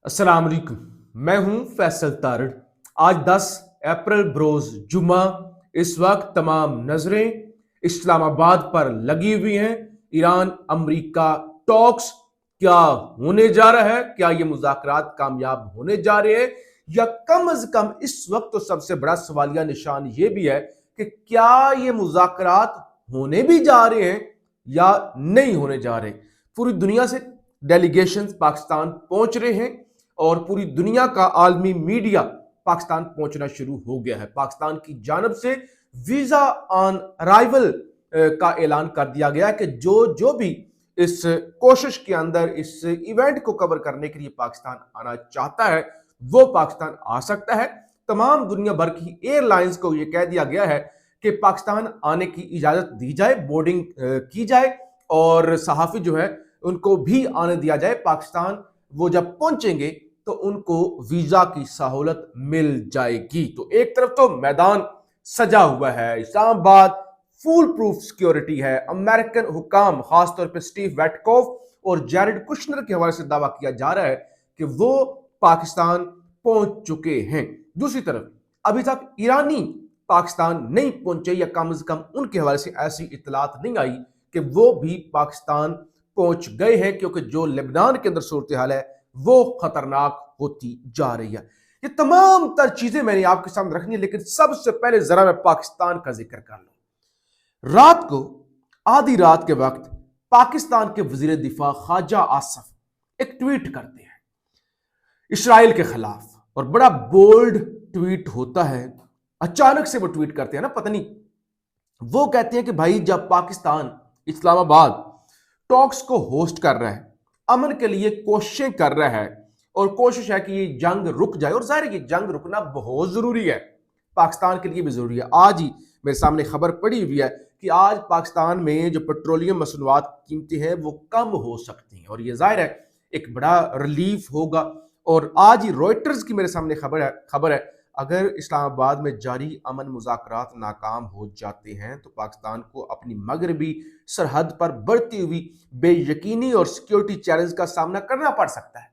अस्सलाम वालेकुम। मैं हूं फैसल तारड़। आज 10 अप्रैल बरोज जुमा। इस वक्त तमाम नजरें इस्लामाबाद पर लगी हुई हैं। ईरान अमेरिका टॉक्स क्या होने जा रहा है? क्या ये मुज़ाकरात कामयाब होने जा रहे हैं, या कम अज कम इस वक्त तो सबसे बड़ा सवालिया निशान ये भी है कि क्या ये मुज़ाकरात होने भी जा रहे हैं या नहीं होने जा रहे? पूरी दुनिया से डेलीगेशन पाकिस्तान पहुंच रहे हैं और पूरी दुनिया का आलमी मीडिया पाकिस्तान पहुंचना शुरू हो गया है। पाकिस्तान की जानब से वीजा ऑन अराइवल का ऐलान कर दिया गया कि जो जो भी इस कोशिश के अंदर इस इवेंट को कवर करने के लिए पाकिस्तान आना चाहता है वो पाकिस्तान आ सकता है। तमाम दुनिया भर की एयरलाइंस को यह कह दिया गया है कि पाकिस्तान आने की इजाजत दी जाए, बोर्डिंग की जाए और सहाफी जो है उनको भी आने दिया जाए। पाकिस्तान वो जब पहुंचेंगे तो उनको वीजा की सहूलत मिल जाएगी। तो एक तरफ तो मैदान सजा हुआ है, इस्लामाबाद फुल प्रूफ सिक्योरिटी है। अमेरिकन हुकाम खासतौर पर स्टीव वेटकॉफ और जैरेड कुशनर के हवाले से दावा किया जा रहा है कि वो पाकिस्तान पहुंच चुके हैं। दूसरी तरफ अभी तक ईरानी पाकिस्तान नहीं पहुंचे, या कम से कम उनके हवाले से ऐसी इतलात नहीं आई कि वो भी पाकिस्तान पहुंच गए हैं, क्योंकि जो लेबनान के अंदर सूरत हाल है वो खतरनाक होती जा रही है। ये तमाम तर चीजें मैंने आपके सामने रखनी है, लेकिन सबसे पहले जरा मैं पाकिस्तान का जिक्र कर लूं। रात को आधी रात के वक्त पाकिस्तान के वजीर दिफा ख्वाजा आसिफ एक ट्वीट करते हैं इसराइल के खिलाफ, और बड़ा बोल्ड ट्वीट होता है। अचानक से वो ट्वीट करते हैं ना, पता नहीं, वो कहते हैं कि भाई जब पाकिस्तान इस्लामाबाद टॉक्स को होस्ट कर रहा है, अमन के लिए कोशिशें कर रहा है और कोशिश है कि ये जंग रुक जाए, और जाहिर है ये जंग रुकना बहुत जरूरी है, पाकिस्तान के लिए भी जरूरी है। आज ही मेरे सामने खबर पड़ी हुई है कि आज पाकिस्तान में जो पेट्रोलियम मसनूआत कीमतें हैं वो कम हो सकती हैं, और ये जाहिर है एक बड़ा रिलीफ होगा। और आज ही रॉयटर्स की मेरे सामने खबर है अगर इस्लामाबाद में जारी अमन मुज़ाकरात नाकाम हो जाते हैं तो पाकिस्तान को अपनी मगरबी सरहद पर बढ़ती हुई बेयकीनी और सिक्योरिटी चैलेंज का सामना करना पड़ सकता है।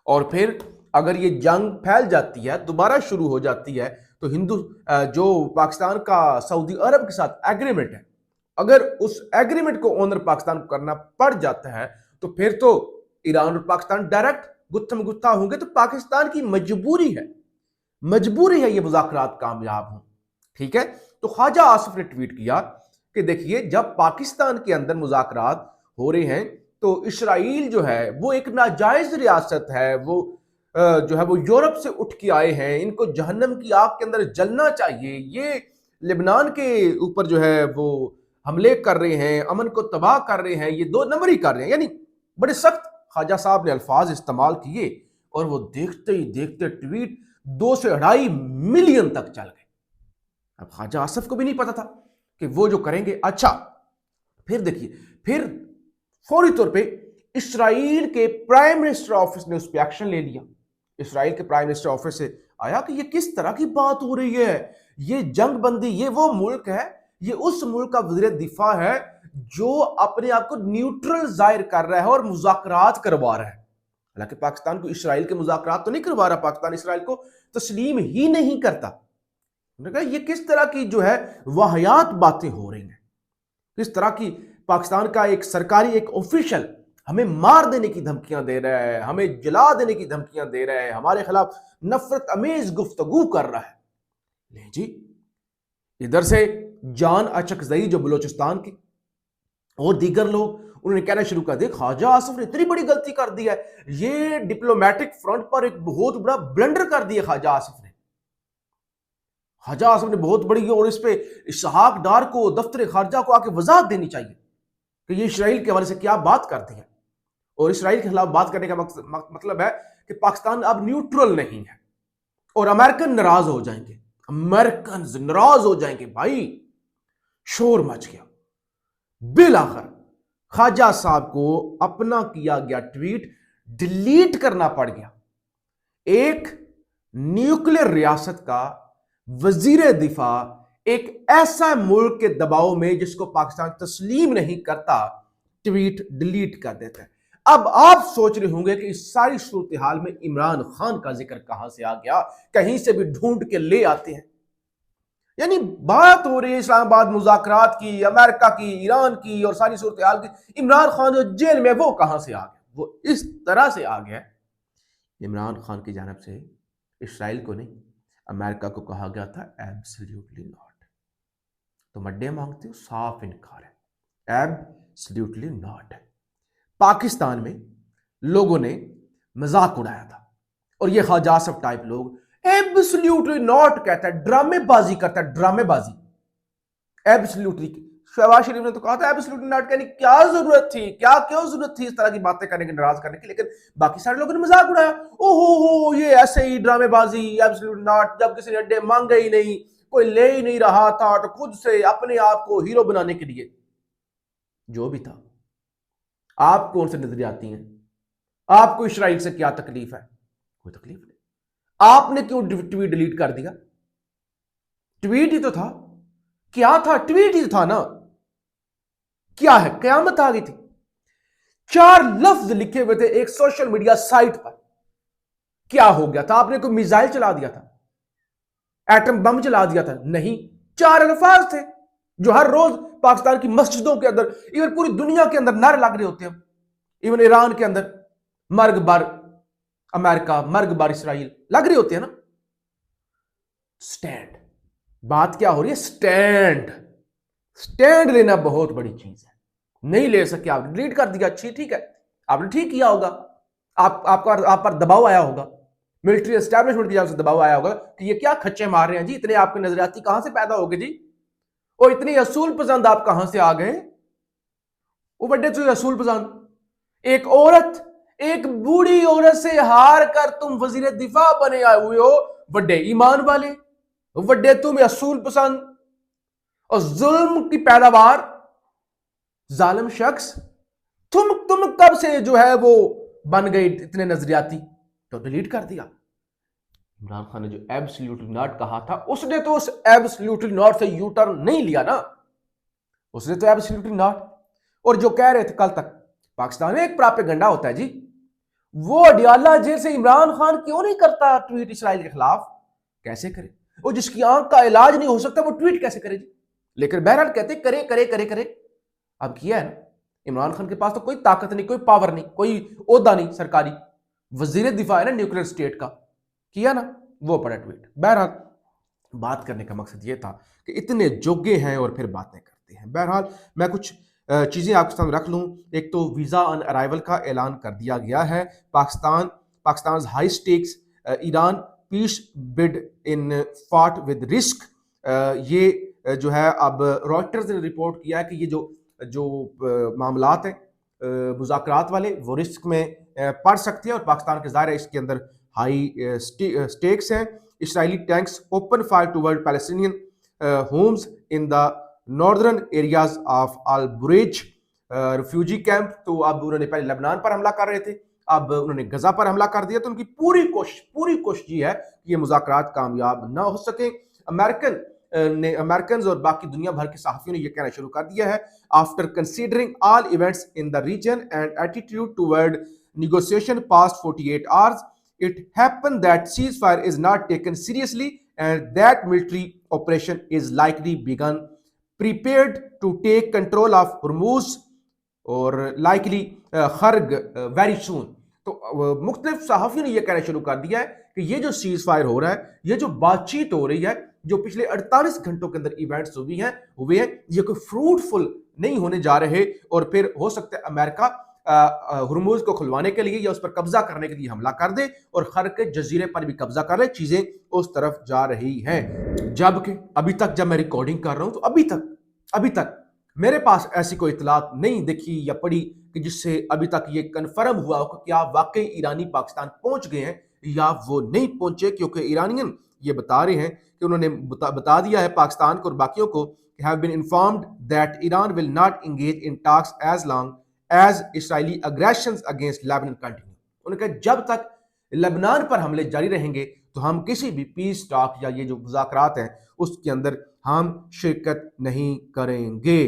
और फिर अगर ये जंग फैल जाती है, दोबारा शुरू हो जाती है, तो जो पाकिस्तान का सऊदी अरब के साथ एग्रीमेंट है, अगर उस एग्रीमेंट को ऑनर पाकिस्तान को करना पड़ जाता है तो फिर तो ईरान और पाकिस्तान डायरेक्ट गुत्थम गुत्था होंगे। तो पाकिस्तान की मजबूरी है ये मुज़ाकरात कामयाब हों। ठीक है, तो ख्वाजा आसिफ ने ट्वीट किया कि देखिए जब पाकिस्तान के अंदर मुज़ाकरात हो रहे हैं तो इसराइल जो है वो एक नाजायज रियासत है, वो जो है वो यूरोप से उठ के आए हैं, इनको जहन्नम की आग के अंदर जलना चाहिए। ये लेबनान के ऊपर जो है वो हमले कर रहे हैं, अमन को तबाह कर रहे हैं, ये दो नंबर ही कर रहे हैं। यानी बड़े सख्त ख्वाजा साहब ने अल्फाज इस्तेमाल किए, और वो देखते ही देखते ट्वीट 2 से 2.5 मिलियन तक चल गए। अब ख्वाजा आसिफ को भी नहीं पता था कि वो जो करेंगे। अच्छा, फिर देखिए, फिर फौरी तौर पे इसराइल के प्राइम मिनिस्टर ऑफिस ने उस पर एक्शन ले लिया। इसराइल के प्राइम मिनिस्टर ऑफिस से आया कि ये किस तरह की बात हो रही है, ये जंग बंदी, ये वो मुल्क है, ये उस मुल्क का वज़ीर दिफा है जो अपने आप को न्यूट्रल जाहिर कर रहा है और मुज़ाकरात करवा रहा है। हालांकि पाकिस्तान को इसराइल के मुज़ाकरात तो नहीं करवा रहा, पाकिस्तान इसराइल को तस्लीम ही नहीं करता। उन्होंने कहा ये किस तरह की जो है वाहियात बातें हो रही हैं, किस तरह की पाकिस्तान का एक सरकारी एक ऑफिशियल हमें मार देने की धमकियां दे रहा है, हमें जला देने की धमकियां दे रहा है, हमारे खिलाफ नफरत अमेज गुफ्तगू कर रहा है। ले जी, इधर से जान अचकजई जो बलूचिस्तान की और दीगर लोग उन्होंने कहना शुरू कर दिया ख्वाजा आसिफ ने इतनी बड़ी गलती कर दी है, ये डिप्लोमेटिक फ्रंट पर एक बहुत बड़ा ब्लंडर कर दिया ख्वाजा आसिफ ने। ख्वाजा आसिफ ने बहुत बड़ी, और इस पे इसहाक डार को दफ्तर खारजा को आके वजाहत देनी चाहिए कि ये इसराइल के हवाले से क्या बात करती है। और इसराइल के खिलाफ बात करने का मतलब है कि पाकिस्तान अब न्यूट्रल नहीं है, और अमेरिकन नाराज हो जाएंगे, अमेरिकन नाराज हो जाएंगे। भाई शोर मच गया। बिल आखिर ख्वाजा साहब को अपना किया गया ट्वीट डिलीट करना पड़ गया। एक न्यूक्लियर रियासत का वजीर दिफा एक ऐसा मुल्क के दबाव में जिसको पाकिस्तान तस्लीम नहीं करता ट्वीट डिलीट कर देता है। अब आप सोच रहे होंगे कि इस सारी सूरत हाल में इमरान खान का जिक्र कहां से आ गया, कहीं से भी ढूंढ के ले आते हैं। यानी बात हो रही है इस्लामाबाद मुज़ाकरात की, अमेरिका की, ईरान की और सारी सूरत हाल की। इमरान खान जो जेल में, वो कहां से आ गया? वो इस तरह से आ गया, इमरान खान की जानब से इसराइल को नहीं, अमेरिका को कहा गया था एब्सोल्युटली नॉट। तुम अड्डे मांगते हो, साफ इनकार है, एब्सोल्युटली नॉट है। पाकिस्तान में लोगों ने मजाक उड़ाया था और ये ख्वाजा आसफ टाइप लोग एब्सोल्युटली नॉट कहता है, ड्रामेबाजी करता है, ड्रामेबाजी। एब्सोल्युटली, शहबाज शरीफ ने तो कहा था एब्सोल्युटली नॉट कहने की क्या जरूरत थी, क्या क्यों जरूरत थी इस तरह की बातें करने की, नाराज करने की, लेकिन बाकी सारे लोगों ने मजाक उड़ाया, ओहो हो ये ऐसे ही ड्रामेबाजी, एब्सोल्युटली नॉट, जब किसी ने अड्डे मांगे ही नहीं, कोई ले ही नहीं रहा था, तो खुद से अपने आप को हीरो बनाने के लिए। जो भी था, आप कौन से नजरिए आती हैं? आपको इसराइल से क्या तकलीफ है? कोई तकलीफ नहीं। आपने क्यों ट्वीट डिलीट कर दिया? ट्वीट ही तो था, क्या था? ट्वीट ही था ना। क्या है, कयामत आ गई थी। 4 लफ्ज लिखे हुए थे एक सोशल मीडिया साइट पर। क्या हो गया था? आपने कोई मिसाइल चला दिया था, एटम बम चला दिया था? नहीं, 4 अल्फाज थे जो हर रोज पाकिस्तान की मस्जिदों के अंदर, इवन पूरी दुनिया के अंदर नारे लग रहे होते हैं। इवन ईरान के अंदर मर्ग बार अमेरिका, मर्ग बार इसराइल लग रहे होते हैं ना। स्टैंड, बात क्या हो रही है? स्टैंड। स्टैंड लेना बहुत बड़ी चीज है। नहीं ले सके आप, डिलीट कर दिया, अच्छी, ठीक है, आपने ठीक किया होगा। आप पर दबाव आया होगा, मिलिट्री एस्टैब्लिशमेंट की तरफ से दबाव आया होगा कि ये क्या खच्चे मार रहे हैं जी, इतने आपके नजरियाती कहां से पैदा हो गए जी, और इतनी असूल पसंद आप कहां से आ गए? वो बड़े तो असूल पसंद, एक औरत, एक बूढ़ी औरत से हार कर तुम वजीर दिफा बने आए हुए हो, बड़े ईमान वाले, बड़े तुम असूल पसंद और जुल्म की पैदावार, जालिम शख्स। तुम कब से जो है वो बन गए इतने नजरियाती? तो डिलीट कर दिया। इमरान खान ने जो एब्सोल्युटली नॉट कहा था, उसने तो उस एब्सोल्युटली नॉट से यू टर्न नहीं लिया ना, उसने तो एब्सोल्युटली नॉट। और जो कह रहे थे कल तक, पाकिस्तान में एक प्रोपेगेंडा होता है जी, वो अडियाला जेल से इमरान खान क्यों नहीं करता ट्वीट इसराइल के खिलाफ? कैसे करे? वो जिसकी आंख का इलाज नहीं हो सकता, वो ट्वीट कैसे करे जी? लेकिन बहरहाल कहते करे करे करे करे। अब किया है ना, इमरान खान के पास तो कोई ताकत नहीं, कोई पावर नहीं, कोई ओहदा नहीं सरकारी, वजीर दिफा है ना न्यूक्लियर स्टेट का, किया ना, वो पड़ा ट्वीट। बहरहाल बात करने का मकसद ये था कि इतने जोगे हैं और फिर बातें करते हैं। बहरहाल मैं कुछ चीज़ें आपके सामने रख लूँ। एक तो वीज़ा ऑन अराइवल का ऐलान कर दिया गया है। Pakistan high stakes Iran peace bid in fraught with risk. ये जो है अब रॉयटर्स ने रिपोर्ट किया है कि ये जो मामलात हैं मुज़ाकरात वाले, वो रिस्क में पड़ सकती है और पाकिस्तान के ज़ाहिर है इसके अंदर हाई स्टेक्स हैं। Israeli tanks open fire toward Palestinian homes in the northern areas of Al Bureij refugee camp। तो अब उन्होंने पहले लेबनान पर हमला कर रहे थे, अब उन्होंने गजा पर हमला कर दिया। तो उनकी पूरी कोशिश ये है कि ये मुज़ाकरात कामयाब ना हो सके। अमेरिकन और बाकी दुनिया भर के सहाफ़ियों ने यह कहना शुरू कर दिया है, after considering all events in the region and attitude toward negotiation past 48 hours, it happened that ceasefire is not taken seriously and that military operation is likely begun, prepared to take control of Hormuz और likely खर्ग very soon. तो मुख्तलिफ सहाफ़ियों ने यह कहना शुरू कर दिया है कि ये जो सीज फायर हो रहा है, ये जो बातचीत हो रही है, जो पिछले 48 घंटों के अंदर इवेंट्स हुए हैं, ये कोई फ्रूटफुल नहीं होने जा रहे और फिर हो सकता है अमेरिका हुर्मुज को खुलवाने के लिए या उस पर कब्जा करने के लिए हमला कर दे और खर्ग के जजीरे पर भी कब्जा कर ले। चीजें उस तरफ जा रही हैं, जबकि अभी तक जब मैं रिकॉर्डिंग कर रहा हूं तो अभी तक मेरे पास ऐसी कोई इतलात नहीं देखी या पड़ी कि जिससे अभी तक ये कन्फर्म हुआ हो कि क्या वाकई ईरानी पाकिस्तान पहुंच गए हैं या वो नहीं पहुंचे, क्योंकि ईरानियन ये बता रहे हैं कि उन्होंने बता दिया है पाकिस्तान को और बाकियों को, have been informed that Iran will not engage in talks as long as Israeli aggressions against Lebanon continue. उन्होंने कहा जब तक लेबनान पर हमले जारी रहेंगे तो हम किसी भी पीस टॉक या ये जो मुज़ाकरात हैं उसके अंदर हम शिरकत नहीं करेंगे।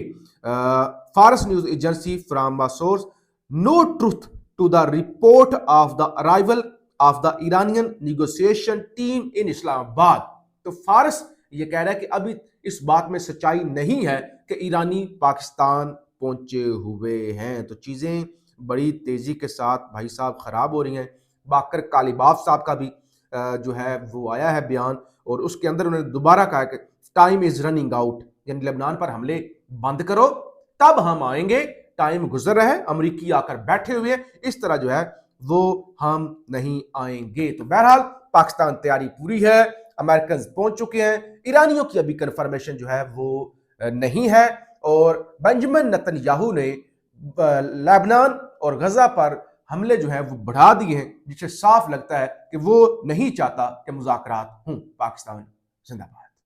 Fars news agency from a source, no truth to the report of the arrival of the Iranian negotiation team in Islamabad। तो फारस ये कह रहा है कि अभी इस बात में सच्चाई नहीं है कि ईरानी पाकिस्तान पहुंचे हुए हैं। तो चीजें बड़ी तेजी के साथ भाई साहब खराब हो रही हैं। बाकर कालिबाफ साहब का भी जो है वो आया है बयान, और उसके अंदर उन्होंने दोबारा कहा कि टाइम इज रनिंग आउट, यानी लेबनान पर हमले बंद करो तब हम आएंगे, टाइम गुजर रहा है, अमरीकी आकर बैठे हुए हैं, इस तरह जो है वो हम नहीं आएंगे। तो बहरहाल पाकिस्तान तैयारी पूरी है, अमेरिकन पहुंच चुके हैं, ईरानियों की अभी कंफर्मेशन जो है वो नहीं है। और बेंजामिन नेतन्याहू ने लेबनान और गजा पर हमले जो है वो बढ़ा दिए हैं, जिससे साफ लगता है कि वो नहीं चाहता कि मुज़ाकरात हों। पाकिस्तान जिंदाबाद।